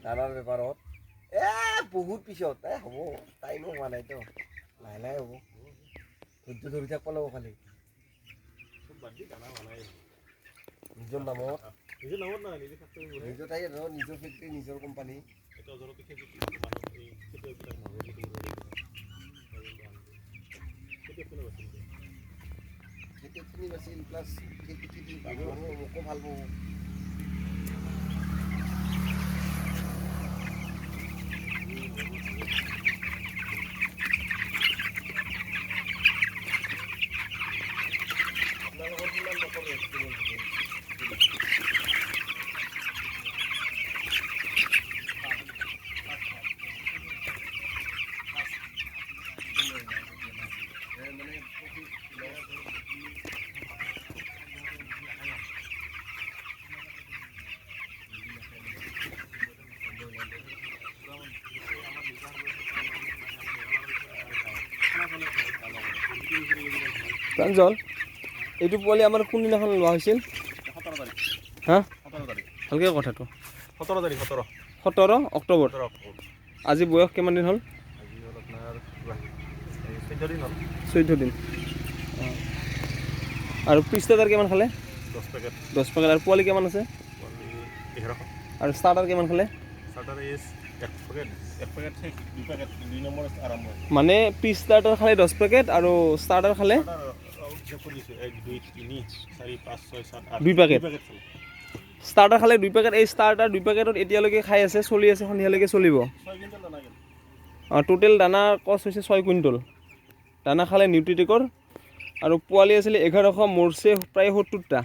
দানাৰ বেপাৰত বহুত পিছত হ'ব টাইমো হোৱা নাইতো লাহে লাহে হ'ব ধৈৰ্য ধৰি থাকিব লাগিব খালি নিজৰ নামত নিজৰ ঠাই নিজৰ ফেক্টৰী নিজৰ কোম্পানী খেতিখিনি বাছিল প্লাছ খেতি মোকো ভাল পাব প্ৰাঞ্জল এইটো পোৱালি আমাৰ কোনদিনাখন লোৱা হৈছিল 17 তাৰিখ হা 17 তাৰিখ ভালকৈ কথাটো 17 তাৰিখ 17 অক্টোবৰ আজি বয়স কিমান দিন হ'ল আজি হ'ল আপোনাৰ 14 দিন হ'ল 14 দিন আৰু পিষ্টাৰ কিমান খালে 10 পেকেট আৰু পোৱালি কিমান আছে পোৱালি 1100 আৰু ষ্টাৰ্টাৰ কিমান খালে starter is 1 packet 2 packet 2 number আৰম্ভ মানে পিচ ষ্টাৰ্টাৰ খালে 10 পেকেট আৰু ষ্টাৰ্টাৰ খালে 1 2 3 4 5 6 7 8 2 পেকেট ষ্টাৰ্টাৰ খালে 2 পেকেট এই ষ্টাৰ্টাৰ 2 পেকেটত এতিয়ালৈকে খাই আছে চলি আছে সন্ধিয়ালৈকে চলিব 6 কুইণ্টল দানা গেল টোটেল দানা কষ্ট হৈছে 6 কুইণ্টল দানা খালে নিউট্ৰিটেকৰ আৰু পোৱালি আছিলে 1100 মৰছে প্ৰায় 70টা